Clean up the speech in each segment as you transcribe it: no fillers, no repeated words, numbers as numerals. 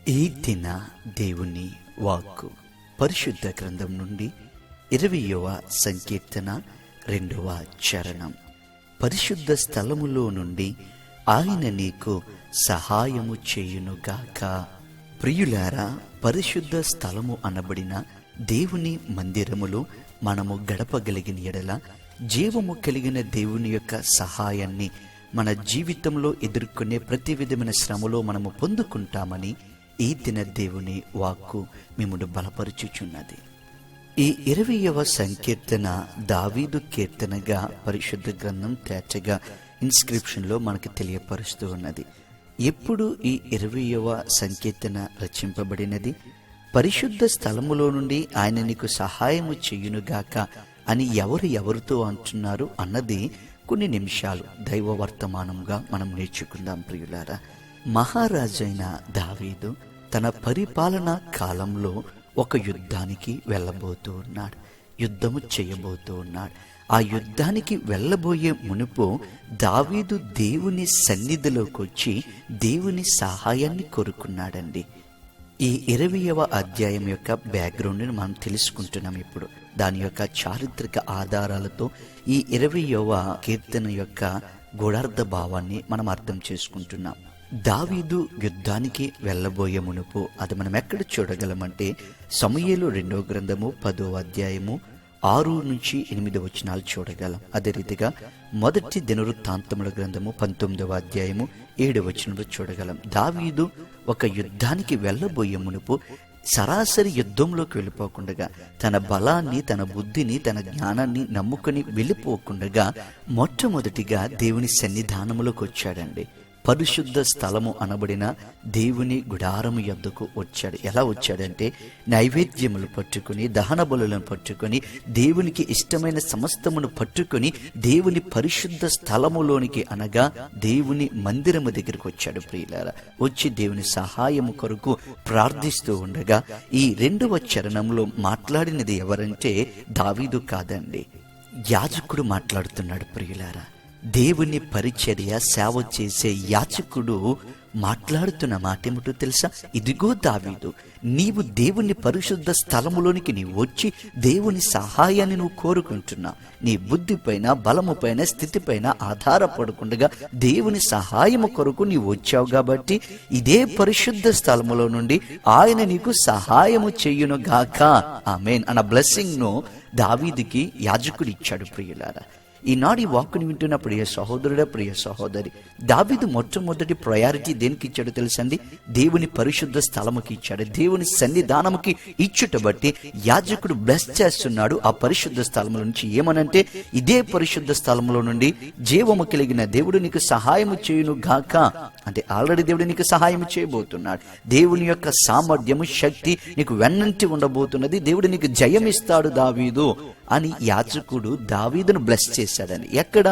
ఈ దిన దేవుని వాక్కు పరిశుద్ధ గ్రంథం నుండి 20వ సంకీర్తన 2వ చరణం. పరిశుద్ధ స్థలములో నుండి ఆయన నీకు సహాయము చేయునుగాక. ప్రియులారా, పరిశుద్ధ స్థలము అనబడిన దేవుని మందిరములో మనము గడపగలిగిన ఎడల జీవము కలిగిన దేవుని యొక్క సహాయాన్ని మన జీవితంలో ఎదుర్కొనే ప్రతి విధమైన శ్రమలో మనము పొందుకుంటామని ఈ దిన దేవుని వాక్కు మిమ్మును బలపరుచుచున్నది. ఈ 20వ సంకీర్తన దావీదు కీర్తనగా పరిశుద్ధ గ్రంథం తేటగా ఇన్స్క్రిప్షన్లో మనకు తెలియపరుస్తూ ఉన్నది. ఎప్పుడు ఈ 20వ సంకీర్తన రచింపబడినది? పరిశుద్ధ స్థలములో నుండి ఆయన నీకు సహాయము చేయునుగాక అని ఎవరితో అంటున్నారు అన్నది కొన్ని నిమిషాలు దైవ వర్తమానంగా మనం నేర్చుకుందాం. ప్రియులారా, మహారాజైన దావీదు తన పరిపాలనా కాలంలో ఒక యుద్ధానికి వెళ్ళబోతూ ఉన్నాడు, యుద్ధము చేయబోతూ ఉన్నాడు. ఆ యుద్ధానికి వెళ్ళబోయే మునుపు దావీదు దేవుని సన్నిధిలోకి వచ్చి దేవుని సహాయాన్ని కోరుకున్నాడండి. ఈ 20వ అధ్యాయం యొక్క బ్యాక్గ్రౌండ్ని మనం తెలుసుకుంటున్నాం. ఇప్పుడు దాని యొక్క చారిత్రక ఆధారాలతో ఈ 20వ కీర్తన యొక్క గూఢార్థ భావాన్ని మనం అర్థం చేసుకుంటున్నాం. దావీదు యుద్ధానికి వెళ్ళబోయే మునుపు అది మనం ఎక్కడ చూడగలమంటే సమూయేలు 2వ గ్రంథము 10వ అధ్యాయము 6 నుంచి 8 వచనాలు చూడగలం. అదే రీతిగా మొదటి దినవృత్తాంతముల గ్రంథము 19వ అధ్యాయము 7 వచనంలో చూడగలం. దావీదు ఒక యుద్ధానికి వెళ్ళబోయే మునుపు సరాసరి యుద్ధంలోకి వెళ్ళిపోకుండా తన బలాన్ని, తన బుద్ధిని, తన జ్ఞానాన్ని నమ్ముకుని వెళ్ళిపోకుండా మొట్టమొదటిగా దేవుని సన్నిధానములోకి వచ్చాడండి. పరిశుద్ధ స్థలము అనబడిన దేవుని గుడారము యొద్దకు వచ్చాడు. ఎలా వచ్చాడంటే నైవేద్యములు పట్టుకుని, దహన బలులను పట్టుకొని, దేవునికి ఇష్టమైన సమస్తమును పట్టుకొని దేవుని పరిశుద్ధ స్థలములోనికి అనగా దేవుని మందిరము దగ్గరికి వచ్చాడు. ప్రియులారా, వచ్చి దేవుని సహాయము కొరకు ప్రార్థిస్తూ ఉండగా ఈ 2వ చరణంలో మాట్లాడినది ఎవరంటే దావీదు కాదండి, యాజకుడు మాట్లాడుతున్నాడు. ప్రియులారా, దేవుని పరిచర్య సేవ చేసే యాజకుడు మాట్లాడుతున్న మాట ఏమిటో తెలుసా? ఇదిగో దావీదు, నీవు దేవుని పరిశుద్ధ స్థలములోనికి నీవు వచ్చి దేవుని సహాయాన్ని నువ్వు కోరుకుంటున్నా. నీ బుద్ధి పైన, బలము పైన, స్థితి పైన ఆధారపడకుండా దేవుని సహాయము కొరకు నీవు వచ్చావు కాబట్టి ఇదే పరిశుద్ధ స్థలములో నుండి ఆయన నీకు సహాయము చేయును గాక. ఆమేన్ అన్న బ్లెస్సింగ్ ను దావీదుకి యాజకుడు ఇచ్చాడు. ప్రియులారా, ఈనాడు ఈ వాక్కుని వింటున్న ప్రియ సహోదరుడా, ప్రియ సహోదరి, దావీదు మొట్టమొదటి ప్రయారిటీ దేనికి ఇచ్చాడో తెలుసండి? దేవుని పరిశుద్ధ స్థలముకి ఇచ్చాడు. దేవుని సన్నిధానముకి ఇచ్చుట బట్టి యాజకుడు బ్లెస్ చేస్తున్నాడు ఆ పరిశుద్ధ స్థలముల నుంచి. ఏమనంటే ఇదే పరిశుద్ధ స్థలములో నుండి జీవము కలిగిన దేవుడు నీకు సహాయము చేయును గాక. అంటే ఆల్రెడీ దేవుడు నీకు సహాయం చేయబోతున్నాడు. దేవుని యొక్క సామర్థ్యము, శక్తి నీకు వెన్నంటి ఉండబోతున్నది. దేవుడు నీకు జయమిస్తాడు దావీదు అని యాజకుడు దావీదును బ్లెస్ చేశాడని. ఎక్కడ?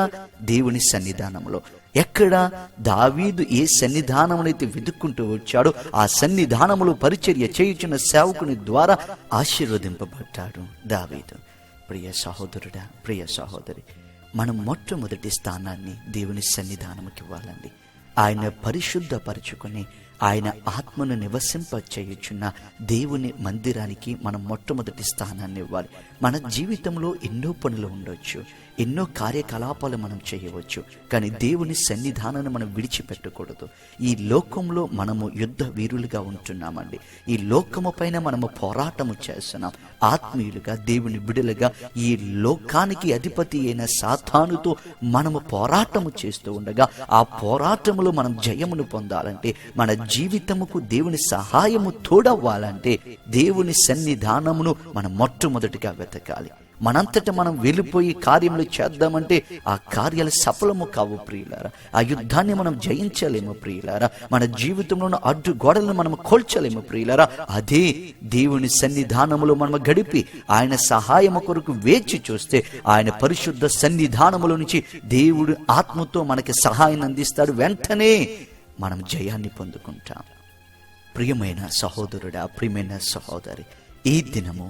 దేవుని సన్నిధానంలో. ఎక్కడ? దావీదు ఏ సన్నిధానమునైతే వెతుక్కుంటూ వచ్చాడో ఆ సన్నిధానములో పరిచర్య చేయుచున్న సేవకుని ద్వారా ఆశీర్వదింపబడ్డాడు దావీదు. ప్రియ సహోదరుడా, ప్రియ సహోదరి, మనం మొట్టమొదటి స్థానాన్ని దేవుని సన్నిధానముకి ఇవ్వాలండి. ఆయన పరిశుద్ధపరచుకొని ఆయన ఆత్మను నివసింప చేయుచున్న దేవుని మందిరానికి మనం మొట్టమొదటి స్థానాన్ని ఇవ్వాలి. మన జీవితంలో ఎన్నో పనులు ఉండొచ్చు, ఎన్నో కార్యకలాపాలు మనం చేయవచ్చు, కానీ దేవుని సన్నిధానాన్ని మనం విడిచిపెట్టకూడదు. ఈ లోకంలో మనము యుద్ధ వీరులుగా ఉంటున్నామండి. ఈ లోకము పైన మనము పోరాటము చేస్తున్నాం. ఆత్మీయులుగా, దేవుని బిడ్డలుగా ఈ లోకానికి అధిపతి అయిన సాతానుతో మనము పోరాటము చేస్తూ ఉండగా ఆ పోరాటములో మనం జయమును పొందాలంటే, మన జీవితముకు దేవుని సహాయము తోడవ్వాలంటే దేవుని సన్నిధానమును మనం మొట్టమొదటిగా వెతకాలి. మనంతట మనం వెళ్ళిపోయి కార్యములు చేద్దామంటే ఆ కార్యాలు సఫలము కావు ప్రియులారా. ఆ యుద్ధాన్ని మనం జయించలేము ప్రియులారా. మన జీవితంలో అడ్డు గోడలను మనం కోల్చలేము ప్రియులారా. అదే దేవుని సన్నిధానములో మనం గడిపి ఆయన సహాయము కొరకు వేచి చూస్తే ఆయన పరిశుద్ధ సన్నిధానములో నుంచి దేవుడు ఆత్మతో మనకి సహాయం అందిస్తాడు. వెంటనే మనం జయాన్ని పొందుకుంటాం. ప్రియమైన సహోదరుడా, ప్రియమైన సహోదరి, ఈ దినము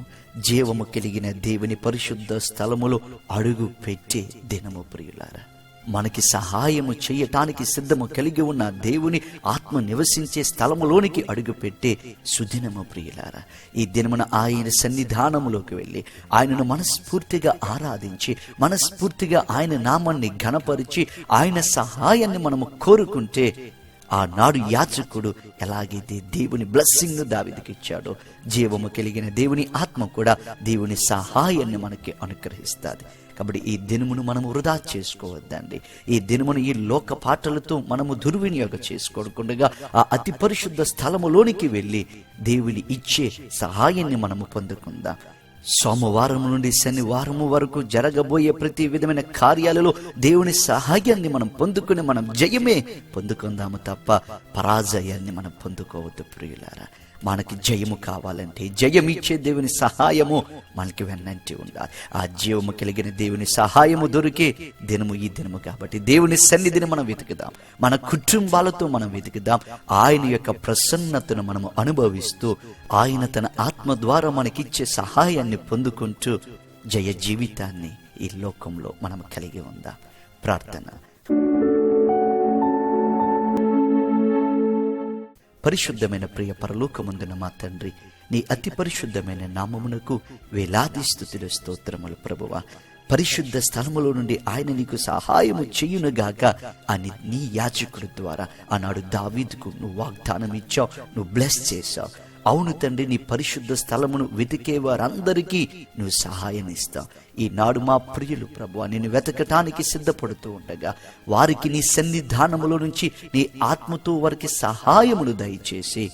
జీవము కలిగిన దేవుని పరిశుద్ధ స్థలములో అడుగు పెట్టే దినము ప్రియులారా. మనకి సహాయము చేయటానికి సిద్ధము కలిగి ఉన్న దేవుని ఆత్మ నివసించే స్థలములోనికి అడుగుపెట్టే సుదినము ప్రియులారా. ఈ దినమున ఆయన సన్నిధానములోకి వెళ్ళి ఆయనను మనస్ఫూర్తిగా ఆరాధించి, మనస్ఫూర్తిగా ఆయన నామాన్ని ఘనపరిచి, ఆయన సహాయాన్ని మనము కోరుకుంటే, ఆనాడు యాజకుడు ఎలాగైతే దేవుని బ్లెస్సింగ్ దావీదుకి ఇచ్చాడో, జీవము కలిగిన దేవుని ఆత్మ కూడా దేవుని సహాయాన్ని మనకి అనుగ్రహిస్తుంది. కాబట్టి ఈ దినమును మనము వృధా చేసుకోవద్దండి. ఈ దినమును ఈ లోక పాటలతో మనము దుర్వినియోగం చేసుకోకుండా ఆ అతి పరిశుద్ధ స్థలములోనికి వెళ్ళి దేవుని ఇచ్చే సహాయాన్ని మనము పొందుకుందాం. సోమవారం నుండి శనివారం వరకు జరగబోయే ప్రతి విధమైన కార్యాలలో దేవుని సహాయాన్ని మనం పొందుకుని మనం జయమే పొందుకుందాము తప్ప పరాజయాన్ని మనం పొందుకోవద్దు ప్రియులారా. మనకి జయము కావాలంటే జయమిచ్చే దేవుని సహాయము మనకి వెన్నంటి ఉండాలి. ఆ జీవము కలిగిన దేవుని సహాయము దొరికే దినము ఈ దినము. కాబట్టి దేవుని సన్నిధిని మనం వెతుకుదాం, మన కుటుంబాలతో మనం వెతుకుదాం. ఆయన యొక్క ప్రసన్నతను మనము అనుభవిస్తూ, ఆయన తన ఆత్మ ద్వారా మనకిచ్చే సహాయాన్ని పొందుకుంటూ జయ జీవితాన్ని ఈ లోకంలో మనం కలిగి ఉందాం. ప్రార్థన. పరిశుద్ధమైన ప్రియ పరలోకమందున మా తండ్రి, నీ అతి పరిశుద్ధమైన నామమునకు వేలాది స్తుతులు స్తోత్రములు ప్రభువా. పరిశుద్ధ స్థలములో నుండి ఆయన నీకు సహాయము చేయునుగాక అని నీ యాజకుడి ద్వారా ఆనాడు దావీదుకు నువ్వు వాగ్దానం ఇచ్చావు, నువ్వు బ్లెస్ చేశావు. అవును తండ్రి, నీ పరిశుద్ధ స్థలమును వెతికే వారందరికీ నువ్వు సహాయం ఇస్తావు. ఈనాడు మా ప్రియులు ప్రభువా నిన్ను వెతకటానికి సిద్ధపడుతూ ఉండగా వారికి నీ సన్నిధానములో నుంచి నీ ఆత్మతో వారికి సహాయమును దయచేసి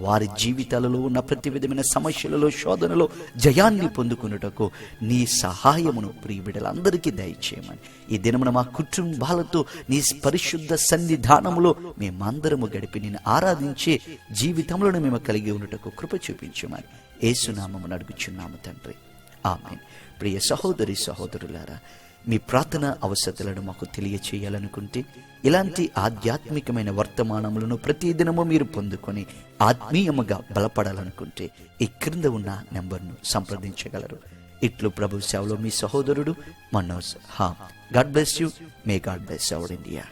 వారి జీవితాలలో ఉన్న ప్రతి విధమైన సమస్యలలో, శోధనలో జయాన్ని పొందుకున్నటకు నీ సహాయమును ప్రియ బిడ్డలందరికీ దయచేయమని, ఈ దినమున మా కుటుంబాలతో నీ పరిశుద్ధ సన్నిధానములో మేమందరము గడిపి నిన్ను ఆరాధించే జీవితంలో మేము కలిగి ఉన్నటకు కృప చూపించమని యేసునామమున అడుగుచున్నాము తండ్రి, ఆమేన్. ప్రియ సహోదరి సహోదరులారా, మీ ప్రార్థన అవసరతలను మాకు తెలియచేయాలనుకుంటే, ఇలాంటి ఆధ్యాత్మికమైన వర్తమానములను ప్రతిదినము మీరు పొందుకొని ఆత్మీయముగా బలపడాలనుకుంటే ఈ క్రింద ఉన్న నెంబర్ను సంప్రదించగలరు. ఇట్లు ప్రభు సేవలో మీ సహోదరుడు Manoj. God bless you. May God bless our India.